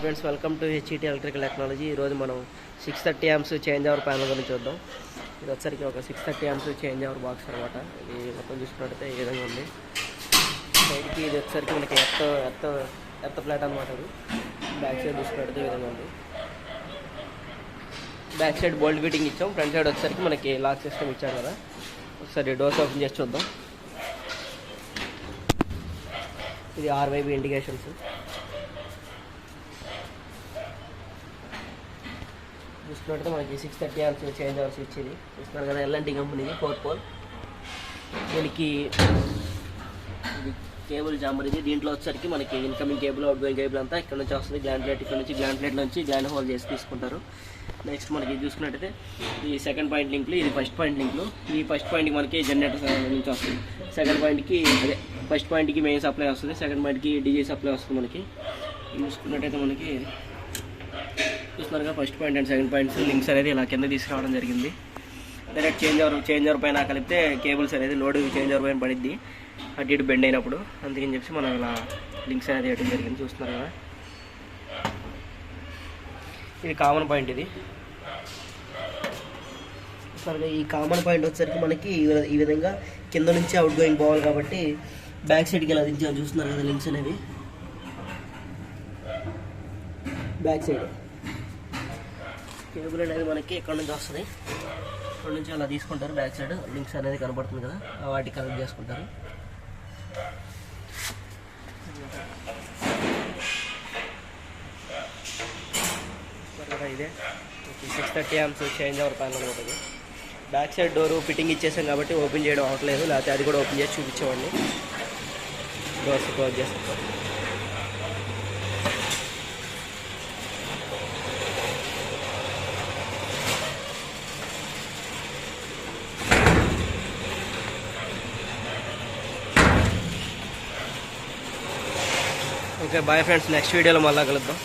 Friends, welcome to H.E.T electrical technology. ఈరోజు మనం 630 amps change over panel గురించి చూద్దాం. ఇది వచ్చరికి ఒక 630 amps చేంజ్ ఓవర్ బాక్స్ అనమాట. ఇది మొత్తం చూసుకున్నట్టయితే ఈ విధంగా ఉంది. సైడ్కి ఇది వచ్చరికి మనకి ఎర్త్ ప్లాట్ అనమాట. ఇది బ్యాక్ సైడ్ చూసుకున్నట్టయితే ఈ విధంగా ఉంది. బ్యాక్ సైడ్ బోల్ట్ ఫిట్టింగ్ ఇచ్చాం. ఫ్రంట్ సైడ్ వచ్చరికి మనకి లాక్ సిస్టమ్ ఇచ్చాం కదా. ఒకసారి డోర్స్ ఓపెన్ చేసి చూద్దాం. ఇది RYB ఇండికేషన్స్. చూసుకున్నట్టయితే మనకి 630 amps చేంజ్ అవర్స్ ఇచ్చేది చూస్తున్నారు కదా. H.E.T కంపెనీది 4 pole. దీనికి ఇది కేబుల్ జామర్. ఇది దీంట్లో వచ్చేసరికి మనకి incoming cable, out going cable అంతా ఇక్కడ నుంచి వస్తుంది. గ్లాండ్ ప్లేట్ ఇక్కడ నుంచి, గ్లాండ్ ప్లేట్ నుంచి గ్లాండ్ హోల్ చేసి తీసుకుంటారు. నెక్స్ట్ మనకి చూసుకున్నట్టయితే ఈ సెకండ్ పాయింట్ లింక్లు, ఇది ఫస్ట్ పాయింట్ లింక్లు. ఈ ఫస్ట్ పాయింట్కి మనకి జనరేటర్ నుంచి వస్తుంది. సెకండ్ పాయింట్కి అదే ఫస్ట్ పాయింట్కి మెయిన్ సప్లై వస్తుంది. సెకండ్ పాయింట్కి డీజీ సప్లై వస్తుంది. మనకి చూసుకున్నట్టయితే మనకి చూస్తున్నారుగా first point and second points links అనేది ఇలా కింద తీసుకురావడం జరిగింది. డైరెక్ట్ చేంజ్ ఓవర్ పైన కలిపితే కేబుల్స్ అనేది లోడ్ చేంజ్ ఓవర్ పైన పడిద్ది అటు ఇటు బెండ్ అయినప్పుడు. అందుకని చెప్పి మనం ఇలా లింక్స్ అనేది వేయడం జరిగింది. చూస్తున్నారు కదా, ఇది కామన్ పాయింట్. ఇది చూస్తున్నారు, ఈ కామన్ పాయింట్ వచ్చేసరికి మనకి ఈ విధంగా కింద నుంచి అవుట్ గోయింగ్ పోవాలి కాబట్టి బ్యాక్ సైడ్కి ఇలా దించాలి. చూస్తున్నారు కదా లింక్స్ అనేవి బ్యాక్ సైడ్. కేబుల్ అనేది మనకి ఎక్కడ నుంచి వస్తుంది, ఇక్కడ నుంచి అలా తీసుకుంటారు. బ్యాక్ సైడ్ లింక్స్ అనేది కనబడుతుంది కదా, వాటికి కనెక్ట్ చేసుకుంటారు. ఇదే 630 amps చేంజ్ ఓవర్ ప్యానల్ ఉంటుంది. బ్యాక్ సైడ్ డోరు ఫిట్టింగ్ ఇచ్చేసాం కాబట్టి ఓపెన్ చేయడం అవ్వట్లేదు, లేకపోతే అది కూడా ఓపెన్ చేసి చూపించేవాడిని. డోర్స్ క్లోజ్ చేస్తాం. Okay, bye friends. నెక్స్ట్ వీడియోలో మళ్ళీ కలుద్దాం.